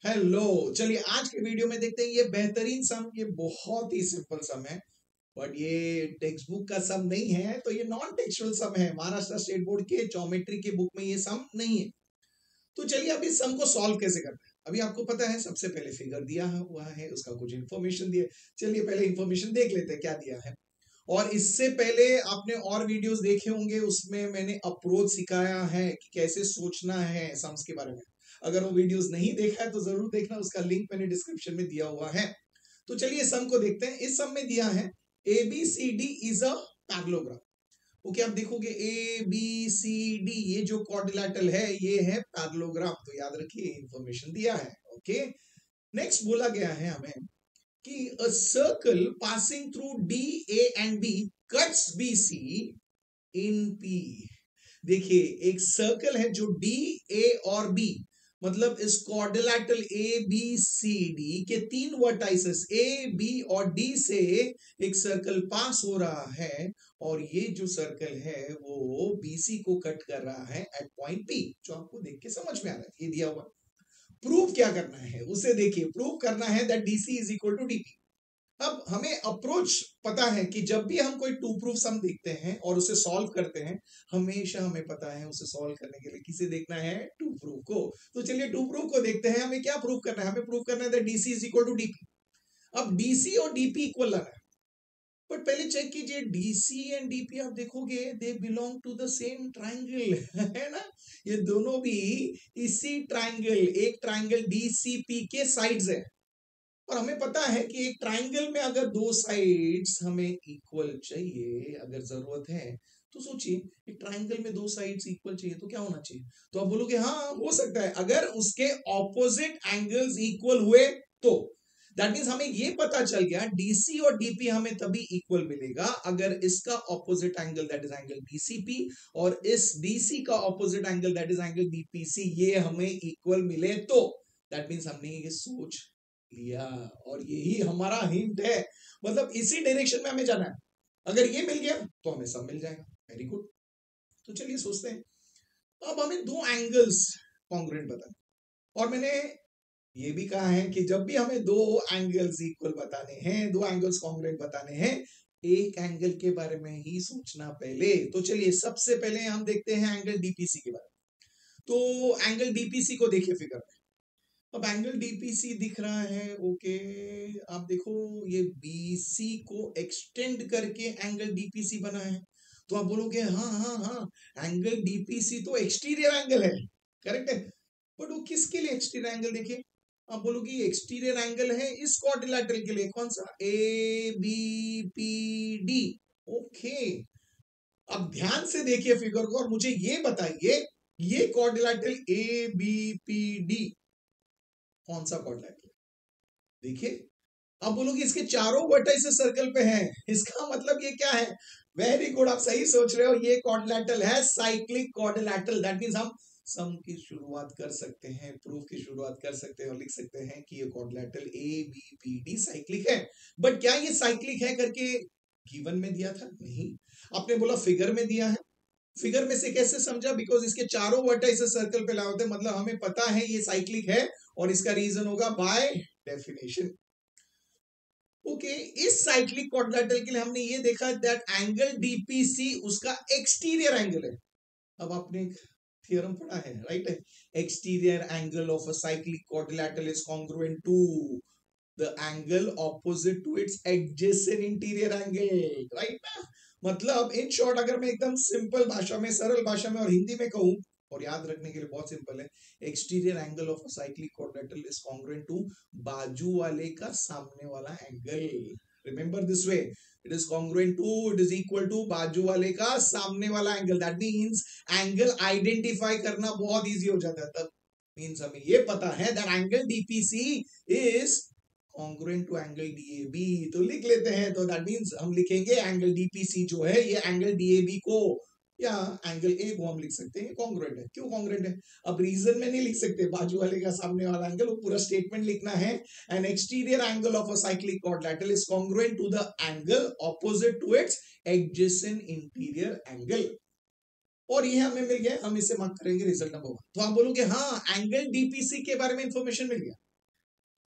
Hello. चलिए आज के वीडियो में देखते हैं ये बेहतरीन सम। ये बहुत ही सिंपल सम है, बट ये टेक्स्ट बुक का सम नहीं है, तो ये नॉन टेक्सुअल सम है। महाराष्ट्र स्टेट बोर्ड के ज्योमेट्री के बुक में ये सम नहीं है। तो चलिए अब इस सम को सॉल्व कैसे करते हैं। अभी आपको पता है, सबसे पहले फिगर दिया हुआ है, उसका कुछ इन्फॉर्मेशन दिया। चलिए पहले इन्फॉर्मेशन देख लेते हैं क्या दिया है। और इससे पहले आपने और वीडियोस देखे होंगे, उसमें मैंने अप्रोच सिखाया है कि कैसे सोचना है सम्स के बारे में। अगर वो वीडियोस नहीं देखा है तो जरूर देखना, उसका लिंक मैंने डिस्क्रिप्शन में दिया हुआ है। तो चलिए सम को देखते हैं। इस सम में दिया है A B C D is a parallelogram. Okay, आप देखोगे ए बी सी डी, ये जो क्वाड्रिलेटरल है ये है पैरेललोग्राम। तो याद रखिए इंफॉर्मेशन दिया है। ओके, नेक्स्ट बोला गया है हमें कि a circle passing through D, A and B cuts BC in P। देखिए एक सर्कल है जो D, A और B, मतलब इस quadrilateral A B C D के तीन वर्टाइसेस ए बी और डी से एक सर्कल पास हो रहा है, और ये जो सर्कल है वो बीसी को कट कर रहा है एट पॉइंट पी, जो आपको देख के समझ में आ रहा है। ये दिया हुआ प्रूव क्या करना है उसे देखिए। प्रूव करना है that DC is equal to DP. अब हमें अप्रोच पता है कि जब भी हम कोई टू प्रूफ सम देखते हैं और उसे सॉल्व करते हैं, हमेशा हमें पता है उसे सॉल्व करने के लिए किसे देखना है, टू प्रूफ को। तो चलिए टू प्रूफ को देखते हैं। हमें क्या प्रूफ करना है? हमें प्रूफ करना है that DC is equal to DP. अब डीसी और डीपी इक्वल लाना है, बट पहले चेक कीजिए डीसी एंड डीपी। आप देखोगे they belong to the same triangle है ना। ये दोनों भी इसी ट्राइंगल, एक ट्राइंगल डीसीपी के साइड्स है। और हमें पता है कि एक ट्राइंगल में अगर दो साइड्स हमें इक्वल चाहिए, अगर जरूरत है, तो सोचिए एक ट्राइंगल में दो साइड्स इक्वल चाहिए तो क्या होना चाहिए? तो आप बोलोगे हाँ हो सकता है अगर उसके ऑपोजिट एंगल्स इक्वल हुए तो। दैट मीन्स हमें ये पता चल गया डीसी और डीपी हमें तभी इक्वल मिलेगा अगर इसका opposite angle that is angle DCP और इस डीसी का opposite angle that is angle DPC ये हमें इक्वल मिले तो। दैट मीन्स हमने ये सोच लिया, और यही हमारा हिंट है। मतलब इसी डायरेक्शन में हमें जाना है। अगर ये मिल गया तो हमें सब मिल जाएगा। Very good. तो चलिए सोचते हैं। अब हमें दो एंगल्स कॉन्ग्रुएंट बताने, और मैंने ये भी कहा है कि जब भी हमें दो एंगल्स इक्वल बताने हैं, दो एंगल्स कॉन्ग्रुएंट बताने हैं, एक एंगल के बारे में ही सोचना पहले। तो चलिए सबसे पहले हम देखते हैं एंगल डीपीसी के बारे में। तो एंगल डीपीसी को देखिए फिगर में। अब एंगल डीपीसी दिख रहा है। ओके, आप देखो ये बीसी को एक्सटेंड करके एंगल डीपीसी बना है। तो आप बोलोगे हाँ हाँ हाँ, एंगल डीपीसी तो एक्सटीरियर एंगल है, करेक्ट है। बट वो किसके लिए एक्सटीरियर एंगल? देखिए आप बोलोगे एक्सटीरियर एंगल है इस क्वाड्रिलेटरल के लिए। कौन सा? A B P D. Okay, अब ध्यान से देखिए फिगर को और मुझे ये बताइए, ये quadrilateral A B P D कौन सा क्वाड्रिलेटरल? देखिए, अब बोलोगे इसके चारों वर्टाइसेस सर्कल पे हैं, इसका मतलब ये क्या है? वेरी गुड, आप सही सोच रहे हो। ये क्वाड्रिलेटरल है, साइक्लिक क्वाड्रिलेटरल। दैट मींस हम सम की शुरुआत कर सकते हैं, प्रूफ की शुरुआत कर सकते हैं और लिख सकते हैं कि ये quadrilateral A B P D cyclic है। बट क्या ये साइक्लिक है करके गिवन में दिया था? नहीं, आपने बोला फिगर में दिया है। फिगर में से कैसे समझा? बिकॉज इसके चारों वर्टाइसेस सर्कल पे लाए होते, मतलब हमें पता है ये साइक्लिक है, और इसका रीजन होगा बाय डेफिनेशन। ओके, इस साइक्लिक क्वाड्रिलेटरल के लिए हमने ये देखा दैट एंगल डीपीसी उसका एक्सटीरियर एंगल है। अब आपने थ्योरम पढ़ा है, राइट है। Exterior angle of a cyclic quadrilateral is congruent to the angle opposite to its adjacent interior angle, right ना। मतलब इन शॉर्ट अगर मैं एकदम सिंपल भाषा में, सरल भाषा में और हिंदी में कहूं, और याद रखने के लिए बहुत सिंपल है, exterior angle of a cyclic quadrilateral is congruent to बाजू वाले का सामने वाला angle. Remember this way, it is congruent to, it is equal to बाजू वाले का सामने वाला angle. That means angle identify करना बहुत इजी हो जाता है। तब मींस हमें ये पता है that angle DPC is congruent to angle DAB. तो लिख लेते हैं। तो दैट मींस हम लिखेंगे एंगल डीपीसी जो है ये एंगल डीएबी को या एंगल ए को हम लिख सकते हैं कॉन्ग्रुएंट है। क्यों कॉन्ग्रुएंट है? अब रीजन में नहीं लिख सकते, बाजू वाले का सामने वाला एंगल, वो पूरा स्टेटमेंट लिखना है। An exterior angle of a cyclic quadrilateral is congruent to the angle opposite to its adjacent interior angle. और ये हमें मिल गया, हम इसे मार्क करेंगे रिजल्ट नंबर 1। तो आप बोलोगे हाँ एंगल डीपीसी के बारे में इंफॉर्मेशन मिल गया।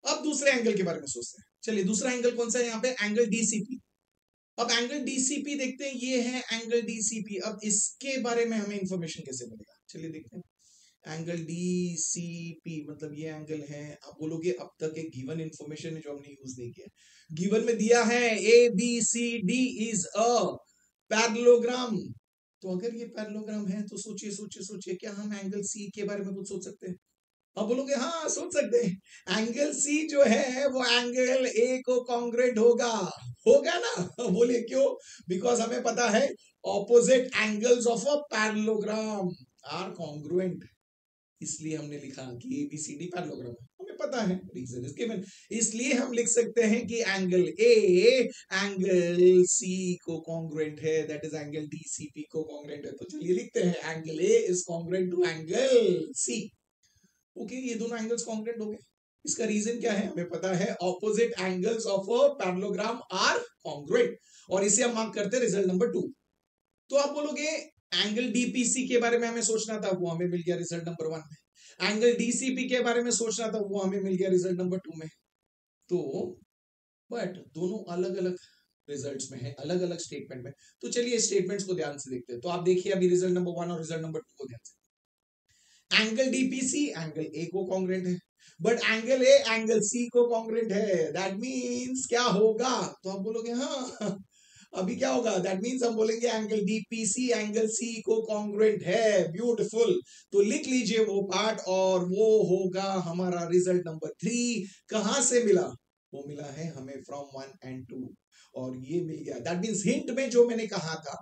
अब दूसरे एंगल के बारे में सोचते हैं। चलिए दूसरा एंगल कौन सा है यहाँ पे, एंगल डीसीपी। अब एंगल डीसीपी देखते हैं, ये है एंगल डीसीपी। अब इसके बारे में हमें इंफॉर्मेशन कैसे मिलेगा, चलिए देखते हैं। एंगल डीसीपी मतलब ये एंगल है। आप बोलोगे अब तक एक गिवन इंफॉर्मेशन है जो हमने यूज नहीं किया। गिवन में दिया है A B C D is a parallelogram. तो अगर ये पैरेललोग्राम है तो सोचिए सोचिए सोचिए, क्या हम एंगल सी के बारे में कुछ सोच सकते हैं? आप बोलोगे हाँ सोच सकते हैं। एंगल सी जो है वो एंगल ए को कॉन्ग्रुएंट होगा, होगा ना? बोलिए क्यों? बिकॉज हमें पता है opposite angles of a parallelogram are congruent, इसलिए हमने लिखा कि एबीसीडी पैरेललोग्राम है, हमें पता है, रीजन इज गिवन। इसलिए हम लिख सकते हैं कि एंगल ए एंगल सी को कॉन्ग्रुएंट है, दैट इज एंगल डीसीपी को कॉन्ग्रुएंट है। तो चलिए लिखते हैं angle A is congruent to angle C. Okay, ये दोनों एंगल्स कॉन्ग्रुएंट हो गए। इसका रीजन क्या है? हमें पता है opposite angles of a parallelogram are congruent, और इसे हम मार्क करते हैं रिजल्ट नंबर 2। तो आप बोलोगे एंगल डीपीसी के बारे में हमें सोचना था, वो हमें मिल गया रिजल्ट नंबर 1 में। एंगल डीसीपी के बारे में सोचना था, वो हमें मिल गया रिजल्ट नंबर 2 में। तो बट दोनों अलग अलग रिजल्ट्स में है, अलग अलग स्टेटमेंट में। तो चलिए स्टेटमेंट्स को ध्यान से देखते हैं। तो आप देखिए अभी रिजल्ट नंबर 1 और रिजल्ट नंबर 2 को ध्यान से। एंगल डीपीसी एंगल ए को कॉन्ग्रुएंट है, but angle A angle C को कॉन्ग्रुएंट है। दैट मींस क्या होगा? तो आप बोलोगे हाँ अभी क्या होगा? दैट मींस हम बोलेंगे एंगल डीपीसी एंगल सी को कॉन्ग्रुएंट है। ब्यूटीफुल। तो लिख लीजिए वो पार्ट, और वो होगा हमारा रिजल्ट नंबर 3। कहां से मिला? वो मिला है हमें फ्रॉम 1 and 2, और ये मिल गया। दैट मींस हिंट में जो मैंने कहा था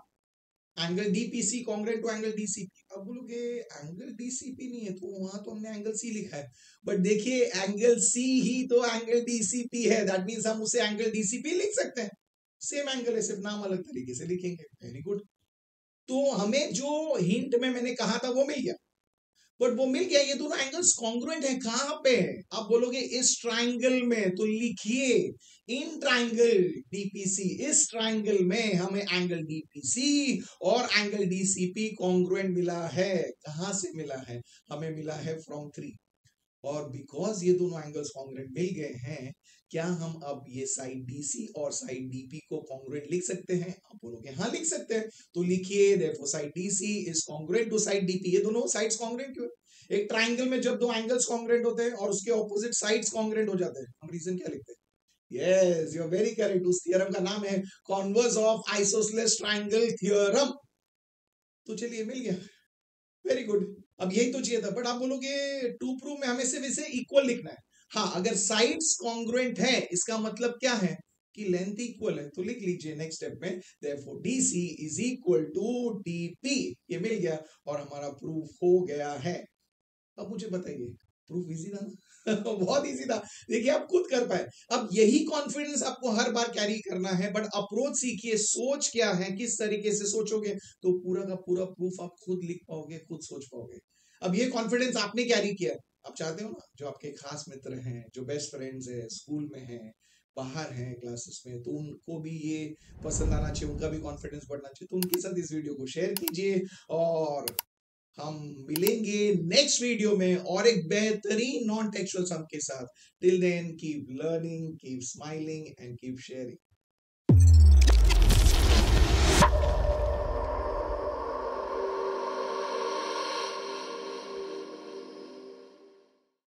angle DPC congruent to angle DCP. अब बोलोगे एंगल डीसीपी नहीं है, तो वहां तो हमने एंगल सी लिखा है, बट देखिए एंगल सी ही तो एंगल डीसीपी है। दैट मींस हम उसे एंगल डीसीपी लिख सकते हैं। सेम एंगल है, सिर्फ नाम अलग तरीके से लिखेंगे। Very good. तो हमें जो हिंट में मैंने कहा था वो मिल गया, बट वो मिल गया। ये दोनों एंगल्स कॉन्ग्रुएंट है कहां पे? आप बोलोगे इस ट्राइंगल में, तो लिखिए इन ट्राइंगल डीपीसी, इस ट्राइंगल में हमें एंगल डीपीसी और एंगल डीसीपी कॉन्ग्रुएंट मिला है। कहां से मिला है? हमें मिला है फ्रॉम 3। और बिकॉज ये दोनों एंगल्स कॉन्ग्रुएंट मिल गए हैं, क्या हम अब ये साइड डीसी और साइड डीपी को कॉन्ग्रुएंट लिख सकते हैं? आप बोलोगे हाँ लिख सकते हैं। तो लिखिए therefore side DC is congruent to side DP. ये दोनों साइड्स कॉन्ग्रुएंट क्यों? एक ट्राइंगल में जब दो एंगल्स कॉन्ग्रुएंट होते हैं और उसके ऑपोजिट साइड्स कॉन्ग्रुएंट हो जाते हैं, हम रीजन क्या लिखते हैं? Yes, you are very correct. उस थ्योरम का नाम है converse of isosceles triangle theorem. तो चलिए मिल गया। Very good. अब यही तो चाहिए था, बट आप बोलोगे टू प्रूव में हमें सिर्फ इसे इक्वल लिखना है। हाँ, अगर साइड्स कॉन्ग्रुएंट है इसका मतलब क्या है? कि लेंथ इक्वल है। तो लिख लीजिए नेक्स्ट स्टेप में therefore DC is equal to DP। ये मिल गया और हमारा प्रूफ हो गया है। अब मुझे बताइए, प्रूफ इजी था ना? बहुत इजी था। देखिए आप खुद कर पाए। अब यही कॉन्फिडेंस आपको हर बार कैरी करना है, बट अप्रोच सीखिए। सोच क्या है, किस तरीके से सोचोगे तो पूरा का पूरा प्रूफ आप खुद लिख पाओगे, खुद सोच पाओगे। अब ये कॉन्फिडेंस आपने कैरी किया, आप चाहते हो ना जो आपके खास मित्र हैं, जो बेस्ट फ्रेंड्स है, स्कूल में हैं, बाहर हैं क्लासेस में, तो उनको भी ये पसंद आना चाहिए, उनका भी कॉन्फिडेंस बढ़ना चाहिए। तो उनके साथ इस वीडियो को शेयर कीजिए, और हम मिलेंगे नेक्स्ट वीडियो में और एक बेहतरीन नॉन टेक्सुअल सम के साथ। Till then keep learning, keep smiling and keep sharing.